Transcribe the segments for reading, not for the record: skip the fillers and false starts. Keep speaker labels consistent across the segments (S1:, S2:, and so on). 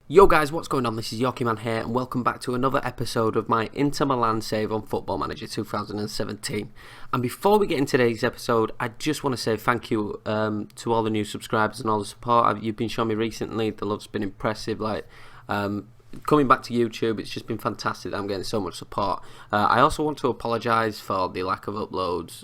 S1: Yo guys, what's going on? This is Yorkie Man here and welcome back to another episode of my Inter Milan save on Football Manager 2017. And before we get into today's episode, I just want to say thank you to all the new subscribers and all the support you've been showing me recently. The love's been impressive. Coming back to YouTube, it's just been fantastic that I'm getting so much support. I also want to apologise for the lack of uploads.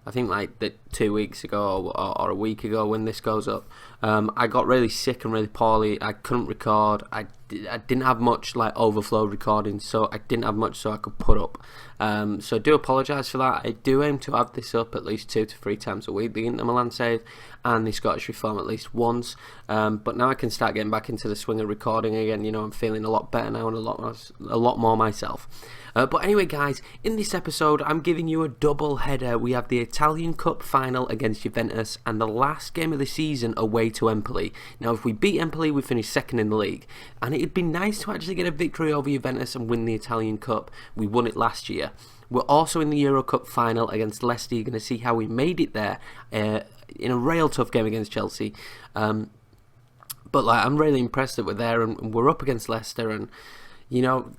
S1: I think like 2 weeks ago or a week ago when this goes up, I got really sick and really poorly. I couldn't record. I didn't have much like overflow recording, so I didn't have much so I could put up. So I do apologise for that. I do aim to have this up at least 2 to 3 times a week, the Inter Milan save and the Scottish Reform at least once. But now I can start getting back into the swing of recording again. You know, I'm feeling a lot better now and a lot more myself. But anyway, guys, in this episode, I'm giving you a double header. We have the Italian Cup final against Juventus and the last game of the season away to Empoli. Now, if we beat Empoli, we finish second in the league. And it'd be nice to actually get a victory over Juventus and win the Italian Cup. We won it last year. We're also in the Euro Cup final against Leicester. You're going to see how we made it there in a real tough game against Chelsea. But I'm really impressed that we're there and we're up against Leicester. And, you know,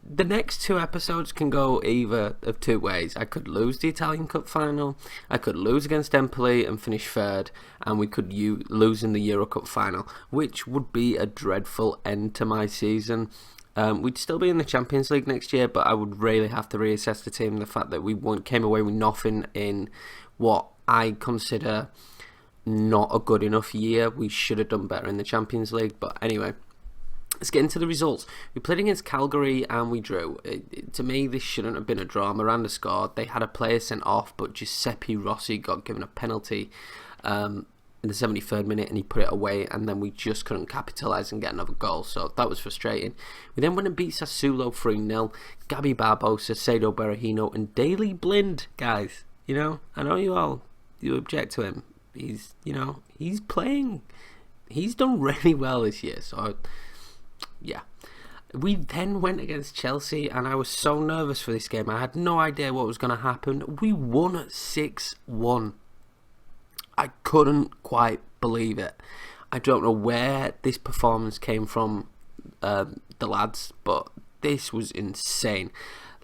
S1: the next 2 episodes can go either of 2 ways. I could lose the Italian Cup final, I could lose against Empoli and finish third, and we could lose in the Euro Cup final, which would be a dreadful end to my season. We'd still be in the Champions League next year, but I would really have to reassess the team. The fact that we came away with nothing in what I consider not a good enough year. We should have done better in the Champions League, but anyway. Let's get into the results. We played against Calgary and we drew. To me, this shouldn't have been a draw. Miranda scored. They had a player sent off, but Giuseppe Rossi got given a penalty in the 73rd minute and he put it away, and then we just couldn't capitalise and get another goal. So that was frustrating. We then went and beat Sassuolo 3-0. Gabby Barbosa, Sado Berahino and Daley Blind, guys. You know, I know you object to him. He's playing. He's done really well this year, so yeah. We then went against Chelsea and I was so nervous for this game. I had no idea what was going to happen. We won 6-1. I couldn't quite believe it. I don't know where this performance came from, the lads, but this was insane.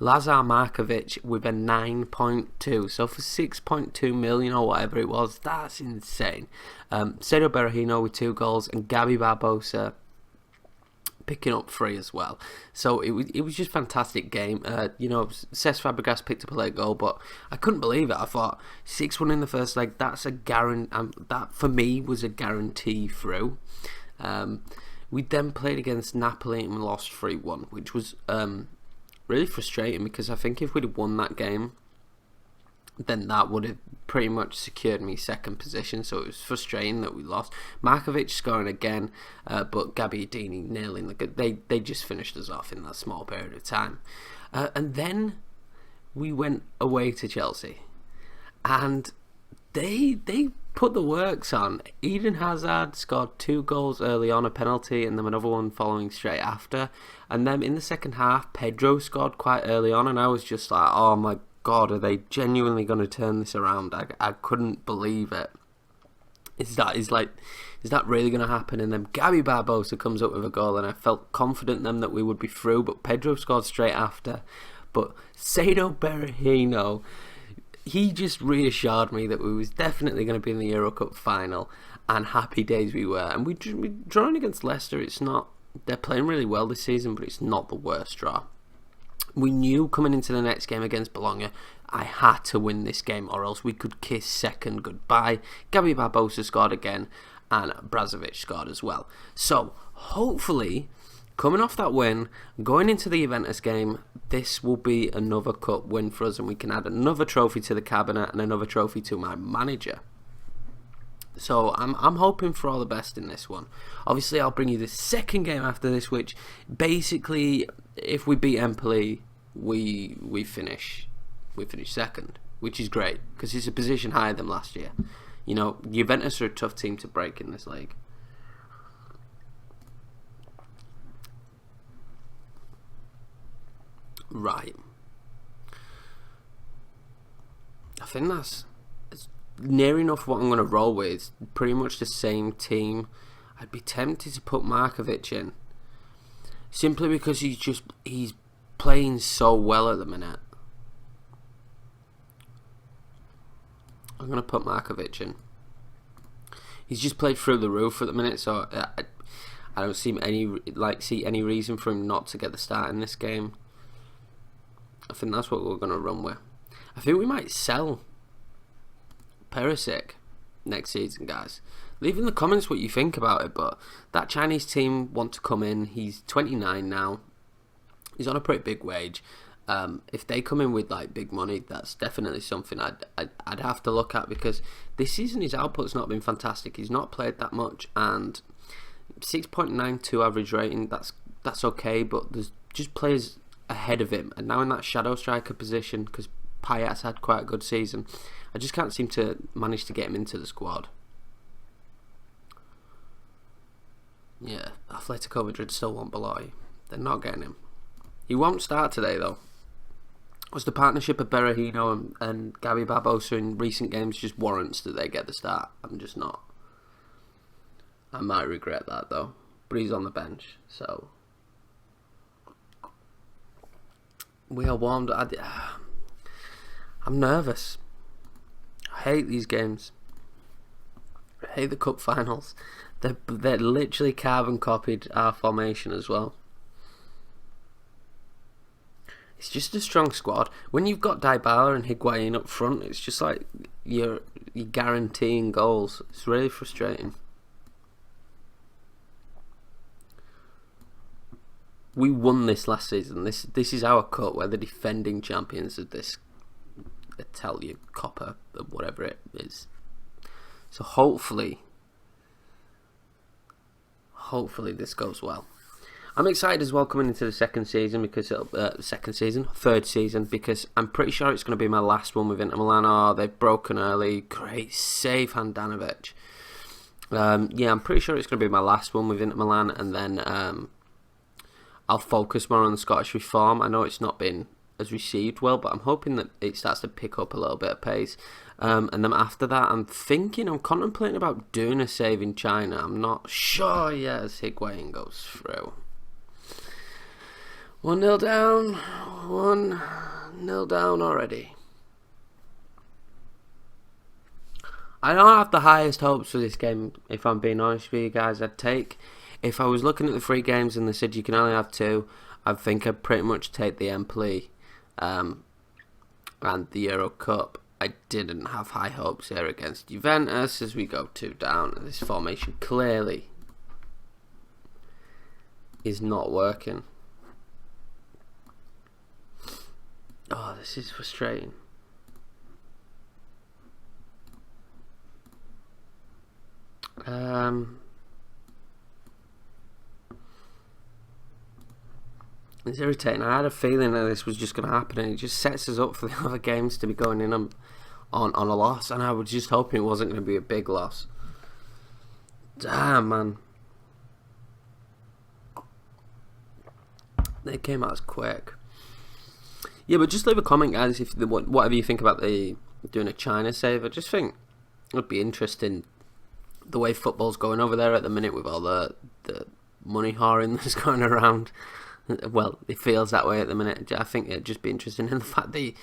S1: Lazar Markovic with a 9.2, so for 6.2 million or whatever it was, that's insane. Sado Berahino with 2 goals and Gabby Barbosa picking up 3 as well. So it was just a fantastic game. Cesc Fabregas picked up a late goal, but I couldn't believe it. I thought 6-1 in the first leg, that's a guarantee. That for me was a guarantee through. We then played against Napoli and we lost 3-1, which was really frustrating because I think if we'd have won that game, then that would have pretty much secured me second position. So it was frustrating that we lost. Markovic scoring again, but Gabbiadini nailing the good. They just finished us off in that small period of time. And then we went away to Chelsea, and they put the works on. Eden Hazard scored 2 goals early on, a penalty, and then another one following straight after. And then in the second half, Pedro scored quite early on, and I was just like, oh my God, are they genuinely going to turn this around? I couldn't believe it. Is that really going to happen? And then Gabby Barbosa comes up with a goal, and I felt confident then that we would be through, but Pedro scored straight after. But Sado Berahino, he just reassured me that we was definitely going to be in the Euro Cup final, and happy days we were. And we drawn against Leicester. They're playing really well this season, but it's not the worst draw. We knew coming into the next game against Bologna, I had to win this game or else we could kiss second goodbye. Gabby Barbosa scored again and Brazovic scored as well. So hopefully, coming off that win, going into the Juventus game, this will be another cup win for us and we can add another trophy to the cabinet and another trophy to my manager. So I'm hoping for all the best in this one. Obviously, I'll bring you the second game after this, which basically, if we beat Empoli, we finish second, which is great because it's a position higher than last year. You know, Juventus are a tough team to break in this league. Right. I think that's near enough what I'm going to roll with. Pretty much the same team. I'd be tempted to put Markovic in, simply because he's playing so well at the minute. I'm going to put Markovic in. He's just played through the roof at the minute, so I don't see any reason for him not to get the start in this game. I think that's what we're going to run with. I think we might sell Perisic next season, guys. Leave in the comments what you think about it, but that Chinese team want to come in. He's 29 now. He's on a pretty big wage. If they come in with like big money, that's definitely something I'd have to look at, because this season his output's not been fantastic. He's not played that much, and 6.92 average rating, that's okay, but there's just players ahead of him, and now in that shadow striker position, because Payet's had quite a good season, I just can't seem to manage to get him into the squad. Yeah, Atletico Madrid still want Belotti. They're not getting him. He won't start today though. Was the partnership of Berahino and Gabi Barbosa in recent games just warrants that they get the start? I'm just not. I might regret that though. But he's on the bench, so we are warmed. I'm nervous. I hate these games. I hate the cup finals. They're literally carbon copied our formation as well. It's just a strong squad. When you've got Dybala and Higuain up front, it's just like you're guaranteeing goals. It's really frustrating. We won this last season. This is our cup. We're the defending champions of this Italia Coppa, whatever it is. So hopefully this goes well. I'm excited as well coming into the third season, because I'm pretty sure it's going to be my last one with Inter Milan. Oh, they've broken early. Great save, Handanovic. Yeah, I'm pretty sure it's going to be my last one with Inter Milan, and then I'll focus more on the Scottish reform. I know it's not been as received well, but I'm hoping that it starts to pick up a little bit of pace. And then after that, I'm contemplating about doing a save in China. I'm not sure yet as Higuain goes through. 1-0 down. 1-0 down already. I don't have the highest hopes for this game, if I'm being honest with you guys. If I was looking at the 3 games and they said you can only have 2, I think I'd pretty much take the Empoli and the Euro Cup. I didn't have high hopes here against Juventus as we go 2 down. This formation clearly is not working. Oh, this is frustrating. It's irritating. I had a feeling that this was just going to happen, and it just sets us up for the other games to be going in on a loss, and I was just hoping it wasn't going to be a big loss. Damn, man. They came out as quick. Yeah, but just leave a comment, guys, if whatever you think about doing a China save. I just think it would be interesting the way football's going over there at the minute with all the money whoring that's going around. Well, it feels that way at the minute. I think it'd just be interesting. And the fact that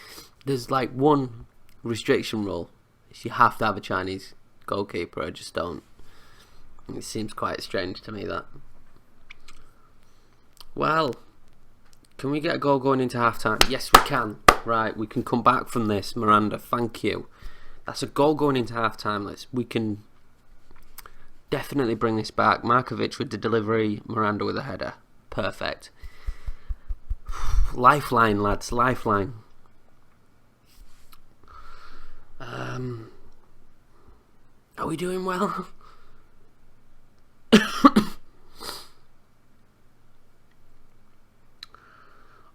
S1: there's like one restriction rule, is you have to have a Chinese goalkeeper. I just don't. It seems quite strange to me, that. Well, can we get a goal going into half-time? Yes, we can. Right, we can come back from this. Miranda, thank you. That's a goal going into half-time. We can definitely bring this back. Markovic with the delivery, Miranda with a header. Perfect. Lifeline, lads, lifeline. Are we doing well?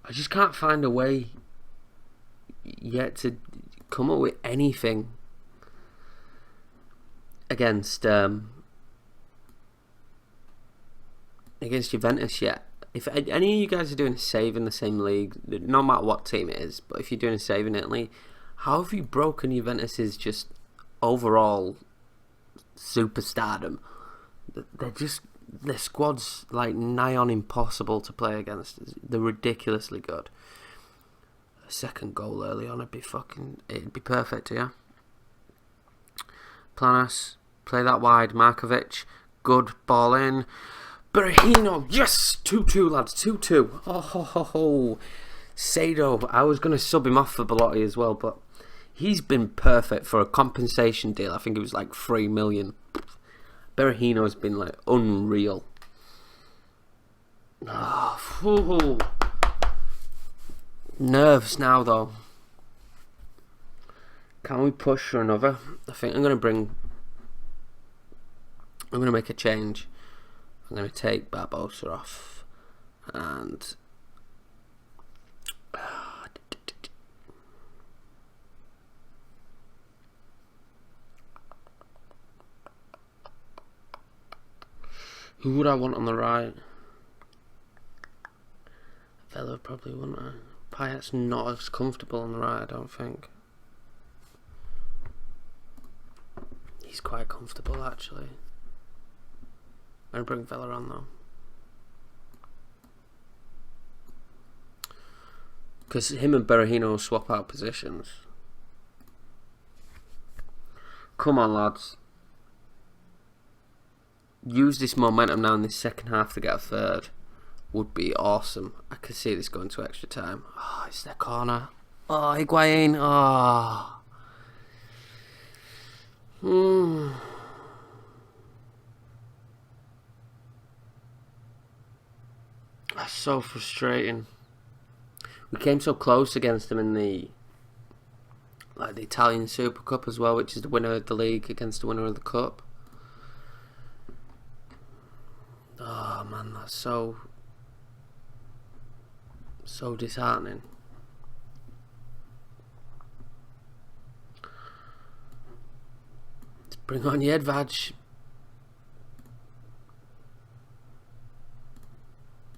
S1: I just can't find a way yet to come up with anything against Juventus yet. If any of you guys are doing a save in the same league, no matter what team it is, but if you're doing a save in Italy, how have you broken Juventus's just overall superstardom? their squad's like nigh on impossible to play against. They're ridiculously good. A second goal early on, it'd be perfect, yeah. Planas, play that wide. Markovic, good ball in. Berahino, yes, 2-2 lads, 2-2. Oh ho ho ho. Sado, I was going to sub him off for Belotti as well, but he's been perfect for a compensation deal. I think it was like 3 million. Berahino has been like unreal. Oh, nerves now though. Can we push for another? I think I'm going to make a change. I'm going to take Barbosa off and who would I want on the right? Vela probably, wouldn't I? Payet's not as comfortable on the right, I don't think. He's quite comfortable actually. I'm going to bring Vela on though. Because him and Berahino swap out positions. Come on lads. Use this momentum now in this second half to get a third. Would be awesome. I could see this going to extra time. Oh, it's their corner. Oh, Higuain. Oh. That's so frustrating. We came so close against them in the Italian Super Cup as well, which is the winner of the league against the winner of the cup. Oh man, that's so disheartening. Let's bring on Jedvaj.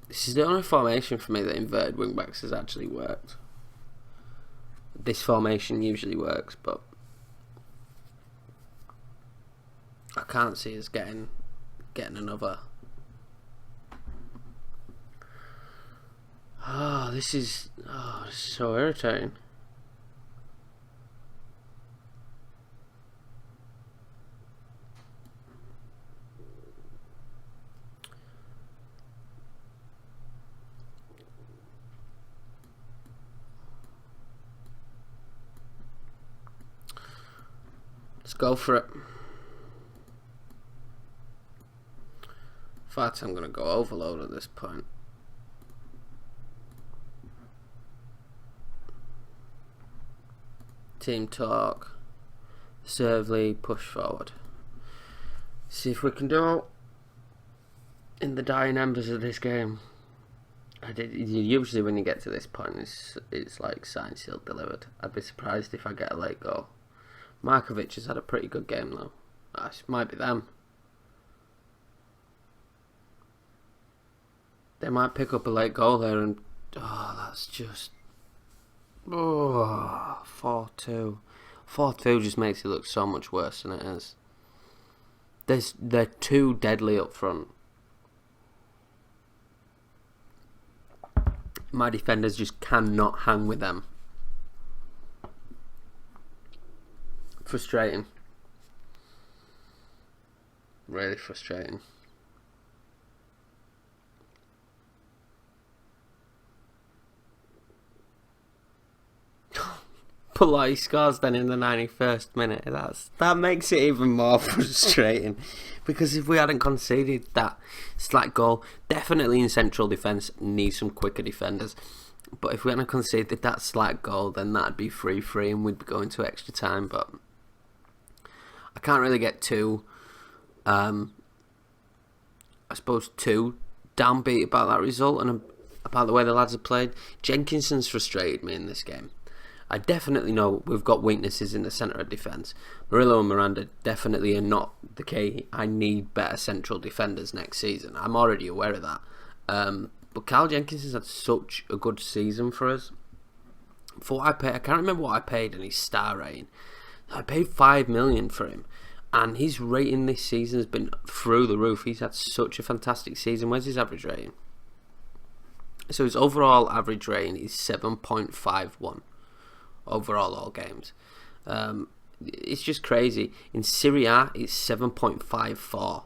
S1: This is the only formation for me that inverted wingbacks has actually worked. This formation usually works, but I can't see us getting another. This is so irritating. Let's go for it. In fact, I'm going to go overload at this point. Team talk. Serve lead, push forward. See if we can do it in the dying embers of this game. Usually when you get to this point, it's like signed, sealed, delivered. I'd be surprised if I get a late goal. Markovic has had a pretty good game though. It might be them. They might pick up a late goal there and that's just 4-2. 4-2 just makes it look so much worse than it is. They're too deadly up front. My defenders just cannot hang with them. Frustrating. Really frustrating. Belotti scores then in the 91st minute. That makes it even more frustrating. Because if we hadn't conceded that slight goal, definitely in central defence need some quicker defenders. But if we hadn't conceded that slight goal, then that'd be 3-3 and we'd be going to extra time. But I can't really get too downbeat about that result and about the way the lads have played. Jenkinson's frustrated me in this game. I definitely know we've got weaknesses in the centre of defence. Murillo and Miranda definitely are not the key. I need better central defenders next season. I'm already aware of that. But Carl Jenkins has had such a good season for us. For what I paid, I can't remember what I paid in his star rating. I paid 5 million for him. and his rating this season has been through the roof. He's had such a fantastic season. Where's his average rating? So his overall average rating is 7.51 overall all games. It's just crazy. In Serie A, it's 7.54.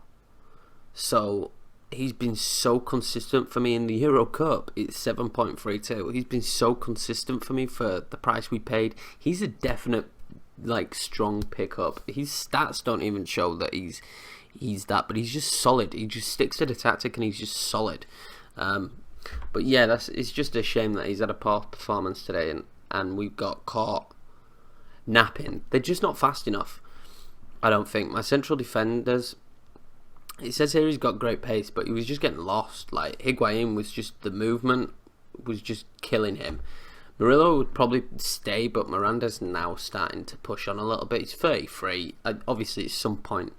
S1: So he's been so consistent for me. In the Euro Cup, it's 7.32. He's been so consistent for me for the price we paid. He's a definite strong pickup. His stats don't even show that he's that, but he's just solid. He just sticks to the tactic and he's just solid. But yeah, it's just a shame that he's had a poor performance today and we've got caught napping. They're just not fast enough, I don't think. My central defenders, it says here he's got great pace, but he was just getting lost. Like, Higuain was just, the movement was just killing him. Murillo would probably stay, but Miranda's now starting to push on a little bit. He's 33. Obviously, at some point,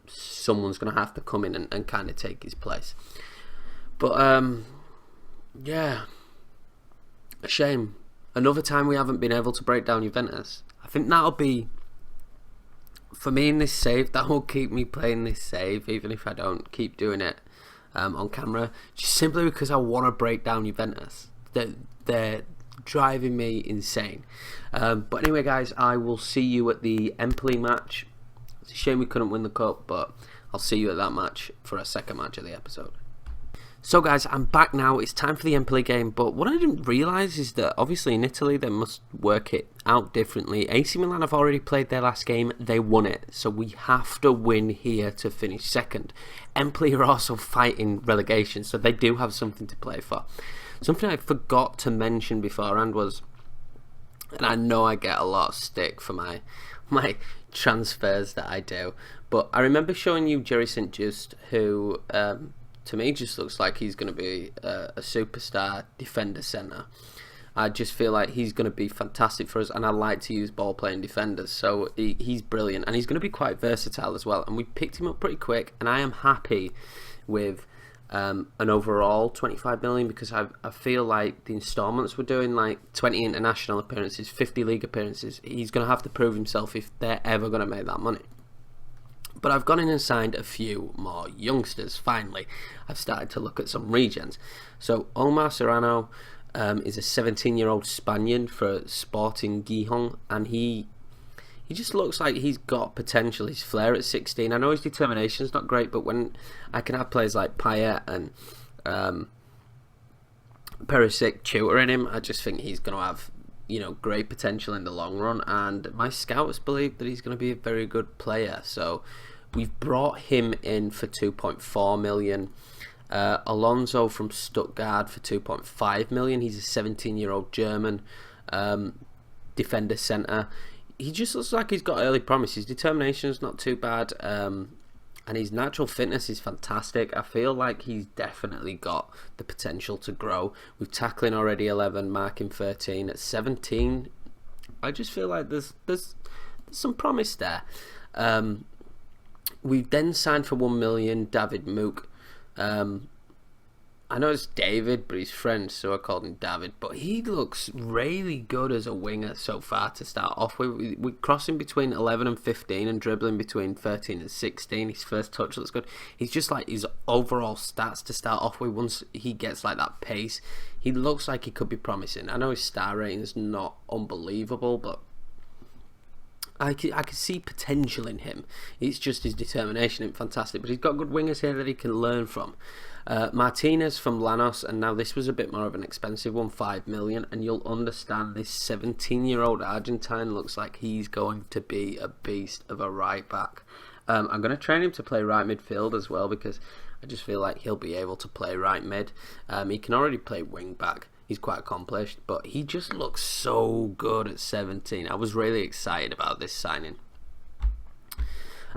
S1: someone's going to have to come in and kind of take his place. But, yeah, a shame. Another time we haven't been able to break down Juventus. I think that'll be, for me in this save, that will keep me playing this save, even if I don't keep doing it on camera. Just simply because I want to break down Juventus. They're driving me insane. But anyway, guys, I will see you at the Empoli match. It's a shame we couldn't win the cup, but I'll see you at that match for a second match of the episode. So guys, I'm back now. It's time for the Empoli game, but what I didn't realise is that obviously in Italy they must work it out differently. AC Milan have already played their last game, they won it, so we have to win here to finish second. Empoli are also fighting relegation, so they do have something to play for. Something I forgot to mention beforehand was, and I know I get a lot of stick for my transfers that I do, but I remember showing you Jerry St. Just, who to me just looks like he's going to be a superstar defender centre. I just feel like he's going to be fantastic for us, and I like to use ball playing defenders, so he's brilliant, and he's going to be quite versatile as well, and we picked him up pretty quick, and I am happy with an overall 25 million, because I feel like the instalments we're doing, like 20 international appearances, 50 league appearances, he's going to have to prove himself if they're ever going to make that money. But I've gone in and signed a few more youngsters, finally. I've started to look at some regens. So Omar Serrano is a 17-year-old Spaniard for Sporting Gijon, and he just looks like he's got potential. His flair at 16. I know his determination's not great, but when I can have players like Payet and Perisic tutoring him, I just think he's going to have, great potential in the long run, and my scouts believe that he's going to be a very good player. So we've brought him in for 2.4 million. Alonso from Stuttgart for 2.5 million. He's a 17-year-old German defender centre. He just looks like he's got early promise. His determination is not too bad, and his natural fitness is fantastic. I feel like he's definitely got the potential to grow. With tackling already 11, marking 13. At 17, I just feel like there's some promise there. We've then signed for 1 million David Mook. I know it's David, but he's French, so I called him David. But he looks really good as a winger so far to start off with. We're crossing between 11 and 15 and dribbling between 13 and 16. His first touch looks good. He's just like his overall stats to start off with. Once he gets like that pace, he looks like he could be promising. I know his star rating is not unbelievable, but I can see potential in him. It's just his determination isn't fantastic, but he's got good wingers here that he can learn from. Martinez from Lanos, and now this was a bit more of an expensive one, 5 million, and you'll understand this 17-year-old Argentine looks like he's going to be a beast of a right back. I'm going to train him to play right midfield as well, because I just feel like he'll be able to play right mid. He can already play wing back. He's quite accomplished, but he just looks so good at 17. I was really excited about this signing.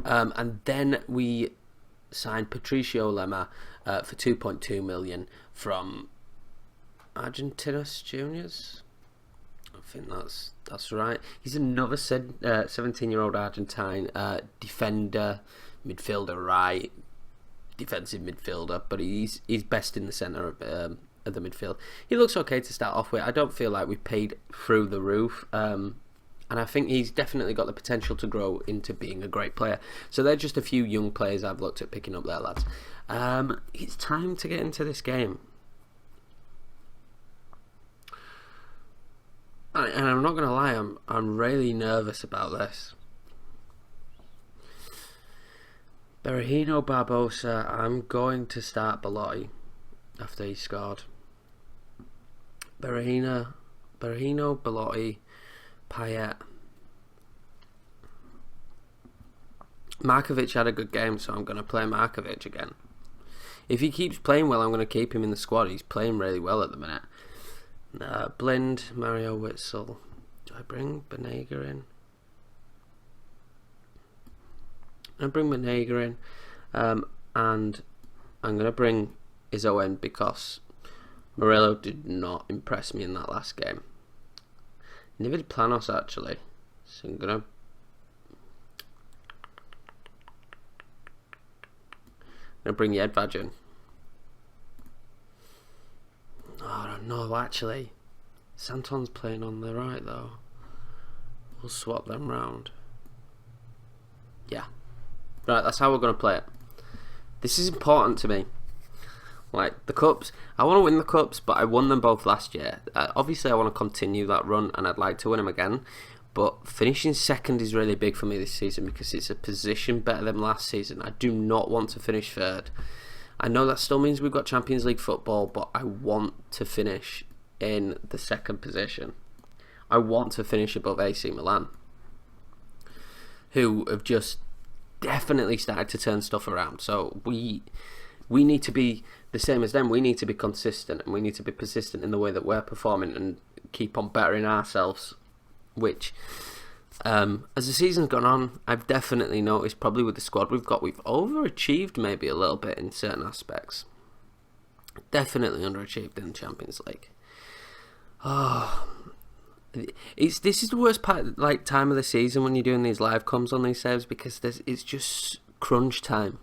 S1: And then we signed Patricio Lema for 2.2 million from Argentinos Juniors. I think that's right. He's another 17-year-old Argentine defender, midfielder, right, defensive midfielder, but he's best in the centre of the midfield. He looks okay to start off with. I don't feel like we paid through the roof. And I think he's definitely got the potential to grow into being a great player. So they're just a few young players I've looked at picking up there, lads. It's time to get into this game. And I'm not going to lie, I'm really nervous about this. Berahino Barbosa, I'm going to start Belotti after he scored. Berahino, Belotti, Payet. Markovic had a good game, so I'm going to play Markovic again. If he keeps playing well, I'm going to keep him in the squad. He's playing really well at the minute. Blind, Mario Witzel. Do I bring Banega in? I bring Banega in, and I'm going to bring Izzo in because Morello did not impress me in that last game. Neither did Planos, actually. So I'm going to bring Jedvaj in. Oh no, actually, Santon's playing on the right though. We'll swap them round. Yeah. Right, that's how we're going to play it. This is important to me. Like, the Cups, I want to win the Cups, but I won them both last year. Obviously, I want to continue that run, and I'd like to win them again. But finishing second is really big for me this season because it's a position better than last season. I do not want to finish third. I know that still means we've got Champions League football, but I want to finish in the second position. I want to finish above AC Milan, who have just definitely started to turn stuff around. So we need to be the same as them. We need to be consistent, and we need to be persistent in the way that we're performing and keep on bettering ourselves, which as the season's gone on, I've definitely noticed, probably with the squad we've got, we've overachieved maybe a little bit in certain aspects. Definitely underachieved in the Champions League. This is the worst part, like, time of the season when you're doing these live comms on these saves, because it's just crunch time.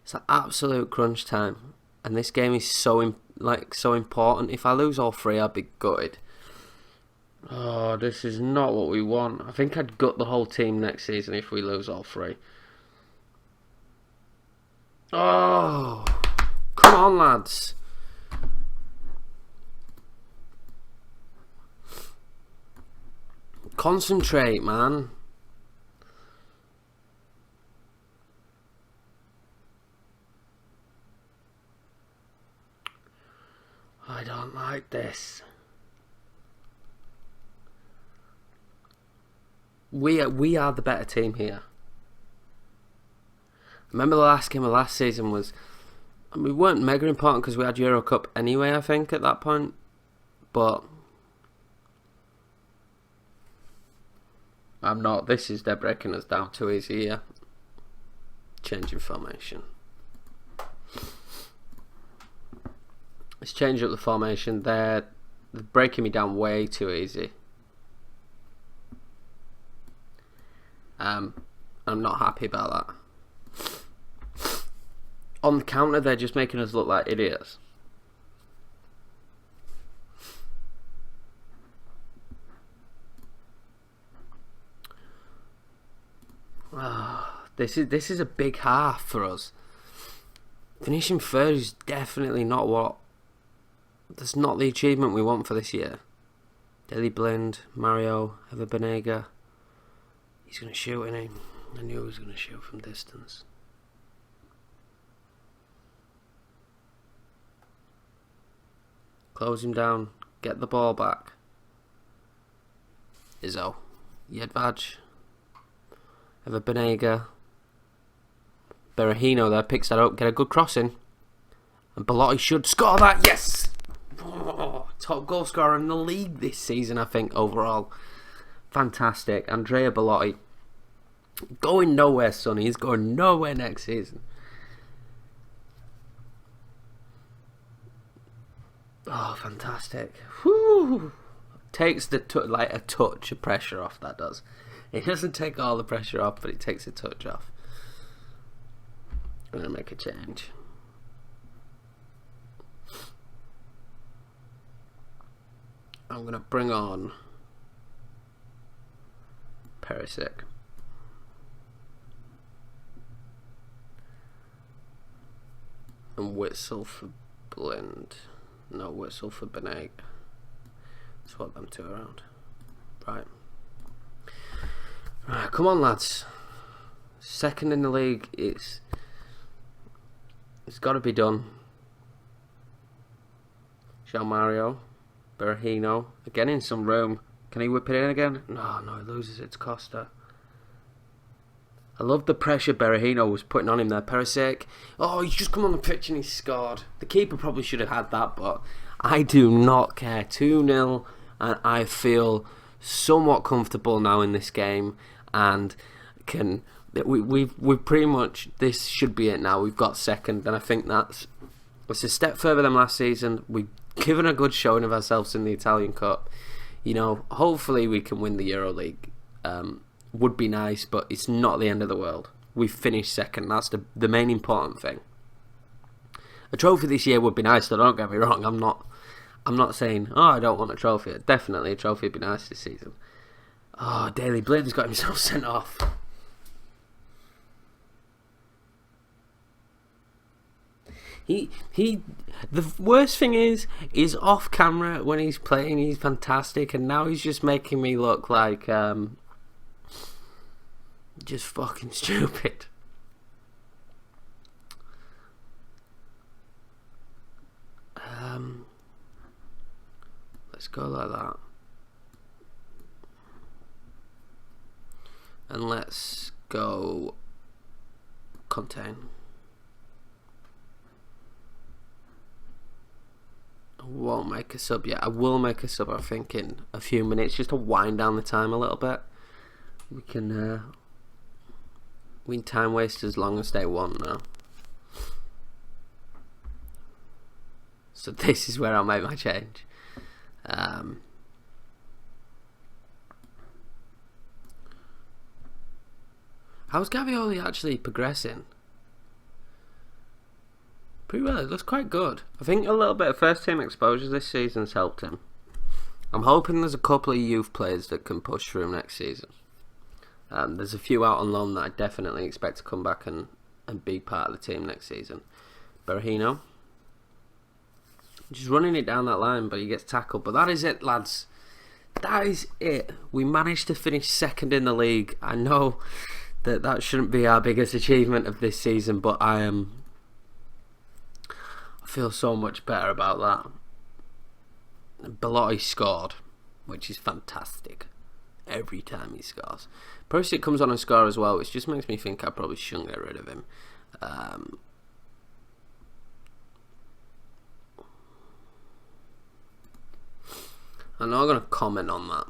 S1: It's like absolute crunch time, and this game is so important. If I lose all three, I'll be gutted. Oh, this is not what we want. I think I'd gut the whole team next season if we lose all three. Oh, come on, lads. Concentrate, man. I don't like this. We are the better team here. Remember the last game of last season was... we weren't mega important because we had Euro Cup anyway, I think, at that point. But... I'm not. They're breaking us down too easy here. Changing formation. Let's change up the formation. They're breaking me down way too easy. I'm not happy about that. On the counter, they're just making us look like idiots. This is a big half for us. Finishing third is definitely not what... that's not the achievement we want for this year. Deli Blind, Mario, Ever Banega. He's going to shoot, isn't he? I knew he was going to shoot from distance. Close him down. Get the ball back. Izzo. Jedvaj. Ever Banega. Berahino there picks that up. Get a good crossing. And Belotti should score that. Yes! Oh, top goal scorer in the league this season, I think, overall. Fantastic. Andrea Belotti. Going nowhere, Sonny. He's going nowhere next season. Oh, fantastic. Whew. Takes the a touch of pressure off, that does. It doesn't take all the pressure off, but it takes a touch off. I'm going to make a change. I'm going to bring on Perisic. And Witsel for Blind. No, Witsel for Benet. Swap them two around. Right. Right, come on, lads. Second in the league. It's got to be done. João Mario. Berahino. Again in some room. Can he whip it in again? No, he loses it to Costa. I love the pressure Berahino was putting on him there. Perisic. Oh, he's just come on the pitch and he scored. The keeper probably should have had that, but I do not care. 2-0, and I feel somewhat comfortable now in this game, and we've pretty much, this should be it now. We've got second, and I think it's a step further than last season. We've given a good showing of ourselves in the Italian Cup. You know, hopefully we can win the EuroLeague. Would be nice, but it's not the end of the world. We've finished second. That's the main important thing. A trophy this year would be nice, so don't get me wrong. I'm not saying, oh, I don't want a trophy. Definitely a trophy would be nice this season. Oh, Daley Blind's got himself sent off. The worst thing is off camera when he's playing, he's fantastic, and now he's just making me look like just fucking stupid. Let's go like that. And let's go contain. I won't make a sub yet. I will make a sub, I think, in a few minutes, just to wind down the time a little bit. We can time waste as long as they want now. So this is where I'll make my change. How's Gavioli actually progressing? Pretty well, it looks quite good. I think a little bit of first team exposure this season's helped him. I'm hoping there's a couple of youth players that can push through next season. There's a few out on loan that I definitely expect to come back and be part of the team next season. Berahino. Just running it down that line, but he gets tackled. But that is it, lads. That is it. We managed to finish second in the league. I know that shouldn't be our biggest achievement of this season, but I feel so much better about that. Belotti scored, which is fantastic. Every time he scores. Perisic comes on and score as well, which just makes me think I probably shouldn't get rid of him. I'm not going to comment on that.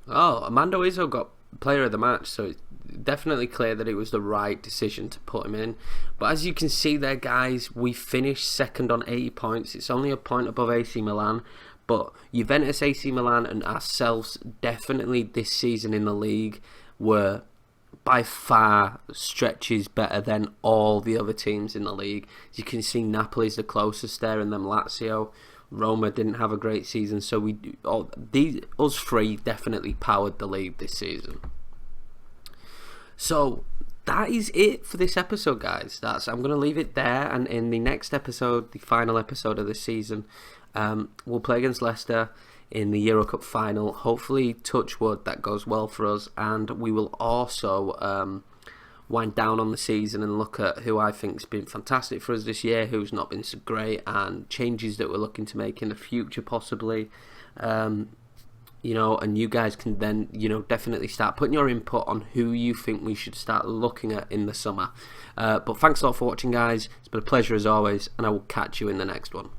S1: Oh, Armando Izzo got player of the match, so it's definitely clear that it was the right decision to put him in. But as you can see there, guys, we finished second on 80 points. It's only a point above AC Milan. But Juventus, AC Milan and ourselves definitely this season in the league were by far stretches better than all the other teams in the league. As you can see, Napoli's the closest there, and then Lazio. Roma didn't have a great season, so us three definitely powered the league this season. So that is it for this episode, guys. I'm going to leave it there, and in the next episode, the final episode of this season, we'll play against Leicester in the Euro Cup final. Hopefully, touch wood, that goes well for us, and we will also wind down on the season and look at who I think's been fantastic for us this year, who's not been so great, and changes that we're looking to make in the future possibly. You know, and you guys can then, you know, definitely start putting your input on who you think we should start looking at in the summer. But thanks a lot for watching, guys. It's been a pleasure as always, and I will catch you in the next one.